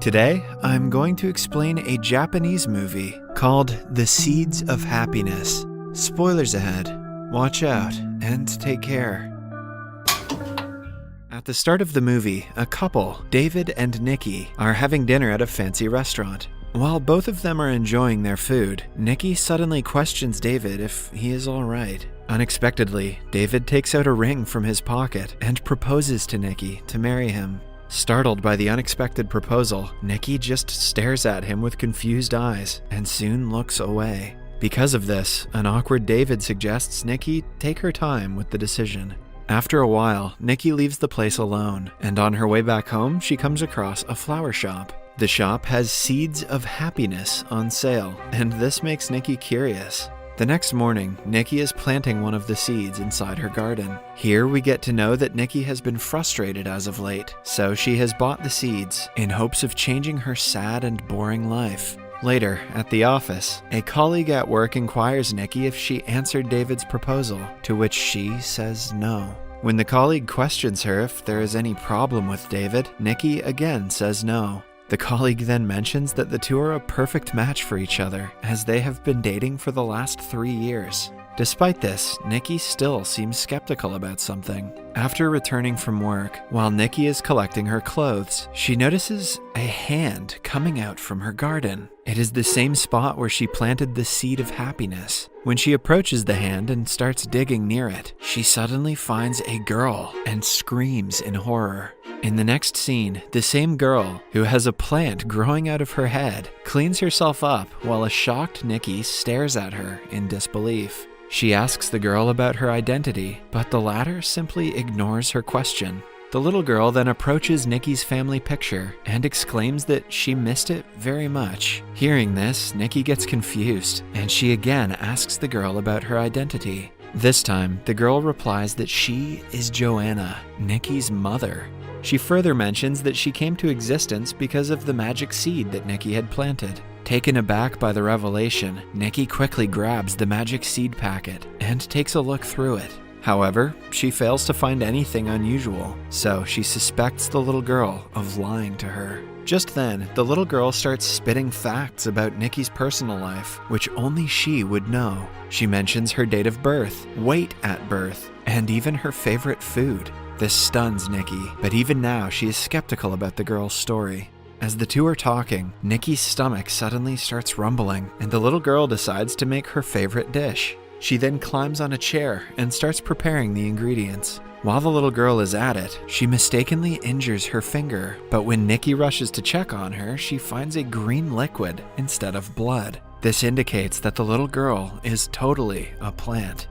Today, I'm going to explain a Japanese movie called The Seeds of Happiness. Spoilers ahead. Watch out and take care. At the start of the movie, a couple, David and Nikki, are having dinner at a fancy restaurant. While both of them are enjoying their food, Nikki suddenly questions David if he is alright. Unexpectedly, David takes out a ring from his pocket and proposes to Nikki to marry him. Startled by the unexpected proposal, Nikki just stares at him with confused eyes and soon looks away. Because of this, an awkward David suggests Nikki take her time with the decision. After a while, Nikki leaves the place alone, and on her way back home, she comes across a flower shop. The shop has seeds of happiness on sale, and this makes Nikki curious. The next morning, Nikki is planting one of the seeds inside her garden. Here we get to know that Nikki has been frustrated as of late, so she has bought the seeds in hopes of changing her sad and boring life. Later, at the office, a colleague at work inquires Nikki if she answered David's proposal, to which she says no. When the colleague questions her if there is any problem with David, Nikki again says no. The colleague then mentions that the two are a perfect match for each other, as they have been dating for the last 3 years. Despite this, Nikki still seems skeptical about something. After returning from work, while Nikki is collecting her clothes, she notices a hand coming out from her garden. It is the same spot where she planted the seed of happiness. When she approaches the hand and starts digging near it, she suddenly finds a girl and screams in horror. In the next scene, the same girl, who has a plant growing out of her head, cleans herself up while a shocked Nikki stares at her in disbelief. She asks the girl about her identity, but the latter simply ignores her question. The little girl then approaches Nikki's family picture and exclaims that she missed it very much. Hearing this, Nikki gets confused, and she again asks the girl about her identity. This time, the girl replies that she is Joanna, Nikki's mother. She further mentions that she came to existence because of the magic seed that Nikki had planted. Taken aback by the revelation, Nikki quickly grabs the magic seed packet and takes a look through it. However, she fails to find anything unusual, so she suspects the little girl of lying to her. Just then, the little girl starts spitting facts about Nikki's personal life, which only she would know. She mentions her date of birth, weight at birth, and even her favorite food. This stuns Nikki, but even now she is skeptical about the girl's story. As the two are talking, Nikki's stomach suddenly starts rumbling, and the little girl decides to make her favorite dish. She then climbs on a chair and starts preparing the ingredients. While the little girl is at it, she mistakenly injures her finger, but when Nikki rushes to check on her, she finds a green liquid instead of blood. This indicates that the little girl is totally a plant.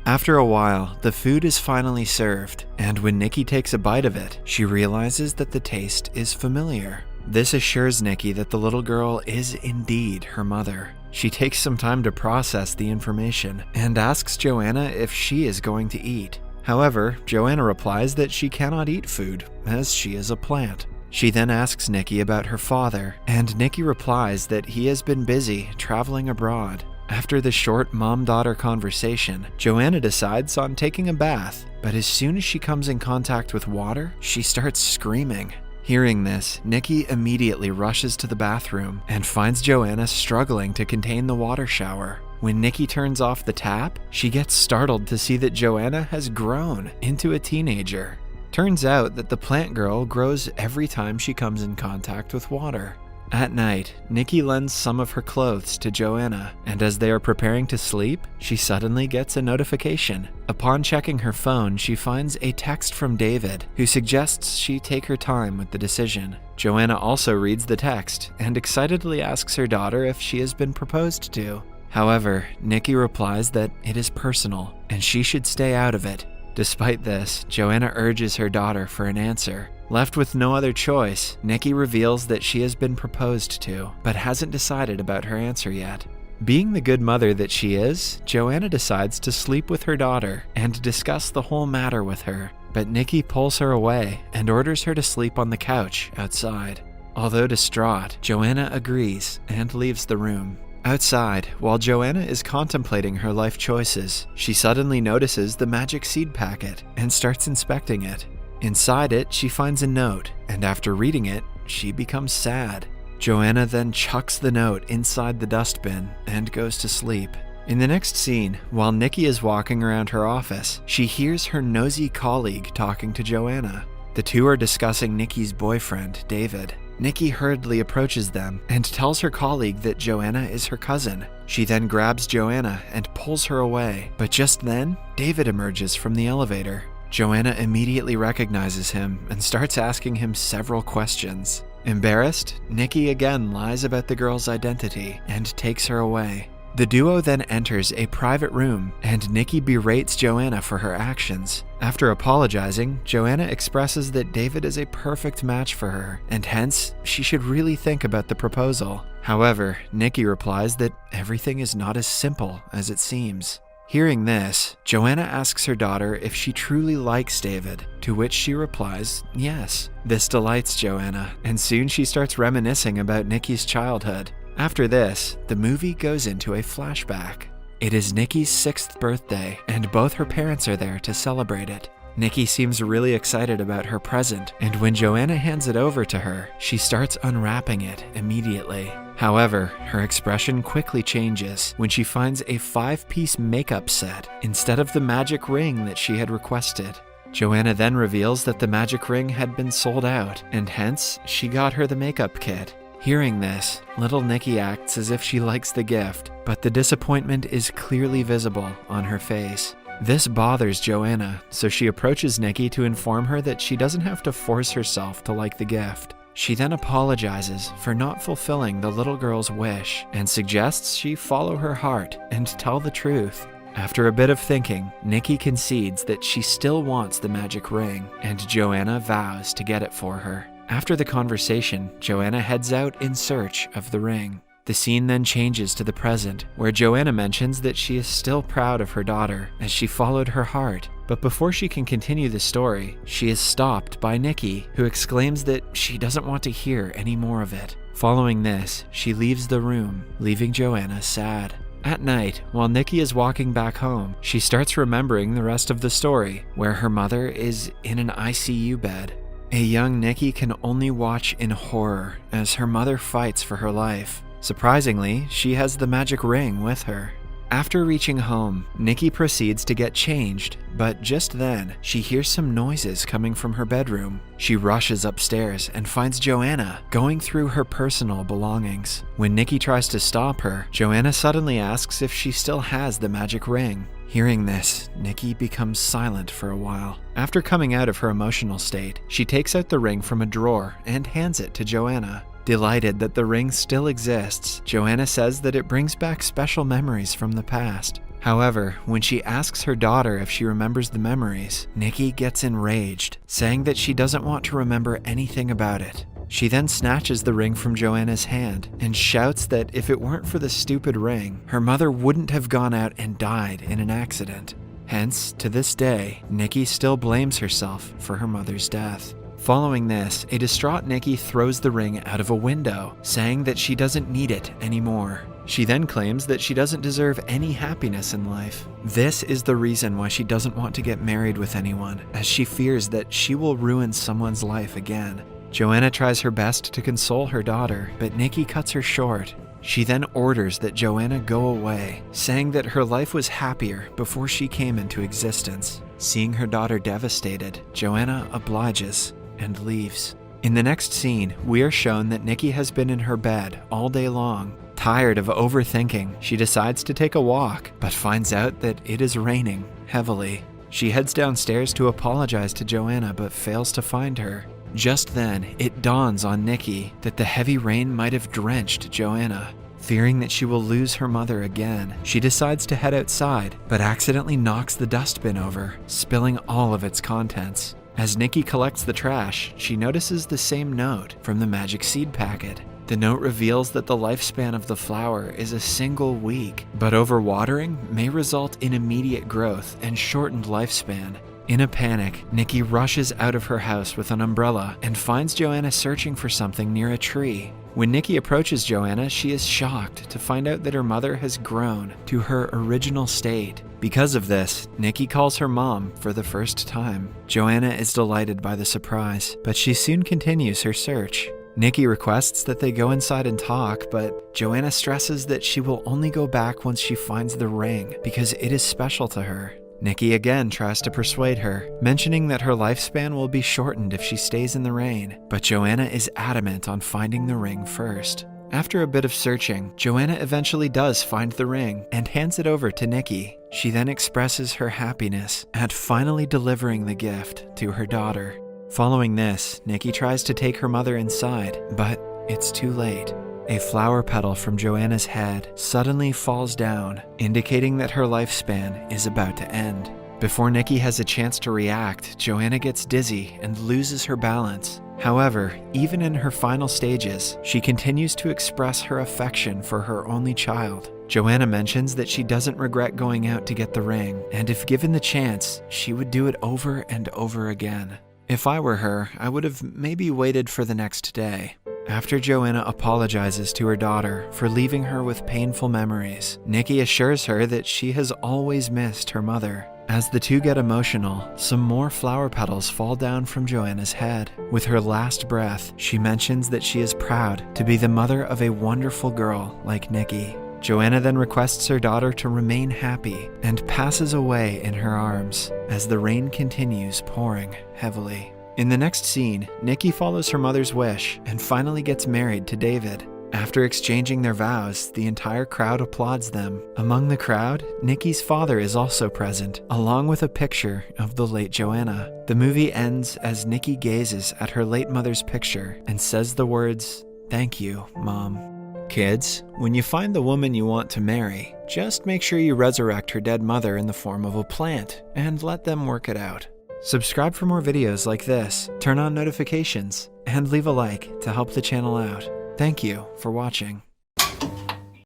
After a while, the food is finally served, and when Nikki takes a bite of it, she realizes that the taste is familiar. This assures Nikki that the little girl is indeed her mother. She takes some time to process the information and asks Joanna if she is going to eat. However, Joanna replies that she cannot eat food, as she is a plant. She then asks Nikki about her father, and Nikki replies that he has been busy traveling abroad. After the short mom-daughter conversation, Joanna decides on taking a bath, but as soon as she comes in contact with water, she starts screaming. Hearing this, Nikki immediately rushes to the bathroom and finds Joanna struggling to contain the water shower. When Nikki turns off the tap, she gets startled to see that Joanna has grown into a teenager. Turns out that the plant girl grows every time she comes in contact with water. At night, Nikki lends some of her clothes to Joanna, and as they are preparing to sleep, she suddenly gets a notification. Upon checking her phone, she finds a text from David, who suggests she take her time with the decision. Joanna also reads the text and excitedly asks her daughter if she has been proposed to. However, Nikki replies that it is personal, and she should stay out of it. Despite this, Joanna urges her daughter for an answer. Left with no other choice, Nikki reveals that she has been proposed to, but hasn't decided about her answer yet. Being the good mother that she is, Joanna decides to sleep with her daughter and discuss the whole matter with her, but Nikki pulls her away and orders her to sleep on the couch outside. Although distraught, Joanna agrees and leaves the room. Outside, while Joanna is contemplating her life choices, she suddenly notices the magic seed packet and starts inspecting it. Inside it, she finds a note, and after reading it, she becomes sad. Joanna then chucks the note inside the dustbin and goes to sleep. In the next scene, while Nikki is walking around her office, she hears her nosy colleague talking to Joanna. The two are discussing Nikki's boyfriend, David. Nikki hurriedly approaches them and tells her colleague that Joanna is her cousin. She then grabs Joanna and pulls her away, but just then, David emerges from the elevator. Joanna immediately recognizes him and starts asking him several questions. Embarrassed, Nikki again lies about the girl's identity and takes her away. The duo then enters a private room, and Nikki berates Joanna for her actions. After apologizing, Joanna expresses that David is a perfect match for her, and hence, she should really think about the proposal. However, Nikki replies that everything is not as simple as it seems. Hearing this, Joanna asks her daughter if she truly likes David, to which she replies, yes. This delights Joanna, and soon she starts reminiscing about Nikki's childhood. After this, the movie goes into a flashback. It is Nikki's 6th birthday, and both her parents are there to celebrate it. Nikki seems really excited about her present, and when Joanna hands it over to her, she starts unwrapping it immediately. However, her expression quickly changes when she finds a 5-piece makeup set instead of the magic ring that she had requested. Joanna then reveals that the magic ring had been sold out, and hence, she got her the makeup kit. Hearing this, little Nikki acts as if she likes the gift, but the disappointment is clearly visible on her face. This bothers Joanna, so she approaches Nikki to inform her that she doesn't have to force herself to like the gift. She then apologizes for not fulfilling the little girl's wish and suggests she follow her heart and tell the truth. After a bit of thinking, Nikki concedes that she still wants the magic ring, and Joanna vows to get it for her. After the conversation, Joanna heads out in search of the ring. The scene then changes to the present, where Joanna mentions that she is still proud of her daughter as she followed her heart. But before she can continue the story, she is stopped by Nikki, who exclaims that she doesn't want to hear any more of it. Following this, she leaves the room, leaving Joanna sad. At night, while Nikki is walking back home, she starts remembering the rest of the story, where her mother is in an ICU bed. A young Nikki can only watch in horror as her mother fights for her life. Surprisingly, she has the magic ring with her. After reaching home, Nikki proceeds to get changed, but just then, she hears some noises coming from her bedroom. She rushes upstairs and finds Joanna going through her personal belongings. When Nikki tries to stop her, Joanna suddenly asks if she still has the magic ring. Hearing this, Nikki becomes silent for a while. After coming out of her emotional state, she takes out the ring from a drawer and hands it to Joanna. Delighted that the ring still exists, Joanna says that it brings back special memories from the past. However, when she asks her daughter if she remembers the memories, Nikki gets enraged, saying that she doesn't want to remember anything about it. She then snatches the ring from Joanna's hand and shouts that if it weren't for the stupid ring, her mother wouldn't have gone out and died in an accident. Hence, to this day, Nikki still blames herself for her mother's death. Following this, a distraught Nikki throws the ring out of a window, saying that she doesn't need it anymore. She then claims that she doesn't deserve any happiness in life. This is the reason why she doesn't want to get married with anyone, as she fears that she will ruin someone's life again. Joanna tries her best to console her daughter, but Nikki cuts her short. She then orders that Joanna go away, saying that her life was happier before she came into existence. Seeing her daughter devastated, Joanna obliges and leaves. In the next scene, we are shown that Nikki has been in her bed all day long. Tired of overthinking, she decides to take a walk, but finds out that it is raining heavily. She heads downstairs to apologize to Joanna, but fails to find her. Just then, it dawns on Nikki that the heavy rain might have drenched Joanna. Fearing that she will lose her mother again, she decides to head outside, but accidentally knocks the dustbin over, spilling all of its contents. As Nikki collects the trash, she notices the same note from the magic seed packet. The note reveals that the lifespan of the flower is a single week, but overwatering may result in immediate growth and shortened lifespan. In a panic, Nikki rushes out of her house with an umbrella and finds Joanna searching for something near a tree. When Nikki approaches Joanna, she is shocked to find out that her mother has grown to her original state. Because of this, Nikki calls her mom for the first time. Joanna is delighted by the surprise, but she soon continues her search. Nikki requests that they go inside and talk, but Joanna stresses that she will only go back once she finds the ring because it is special to her. Nikki again tries to persuade her, mentioning that her lifespan will be shortened if she stays in the rain, but Joanna is adamant on finding the ring first. After a bit of searching, Joanna eventually does find the ring and hands it over to Nikki. She then expresses her happiness at finally delivering the gift to her daughter. Following this, Nikki tries to take her mother inside, but it's too late. A flower petal from Joanna's head suddenly falls down, indicating that her lifespan is about to end. Before Nikki has a chance to react, Joanna gets dizzy and loses her balance. However, even in her final stages, she continues to express her affection for her only child. Joanna mentions that she doesn't regret going out to get the ring, and if given the chance, she would do it over and over again. If I were her, I would have maybe waited for the next day. After Joanna apologizes to her daughter for leaving her with painful memories, Nikki assures her that she has always missed her mother. As the two get emotional, some more flower petals fall down from Joanna's head. With her last breath, she mentions that she is proud to be the mother of a wonderful girl like Nikki. Joanna then requests her daughter to remain happy and passes away in her arms as the rain continues pouring heavily. In the next scene, Nikki follows her mother's wish and finally gets married to David. After exchanging their vows, the entire crowd applauds them. Among the crowd, Nikki's father is also present, along with a picture of the late Joanna. The movie ends as Nikki gazes at her late mother's picture and says the words, "Thank you, Mom." Kids, when you find the woman you want to marry, just make sure you resurrect her dead mother in the form of a plant and let them work it out. Subscribe for more videos like this, turn on notifications, and leave a like to help the channel out. Thank you for watching.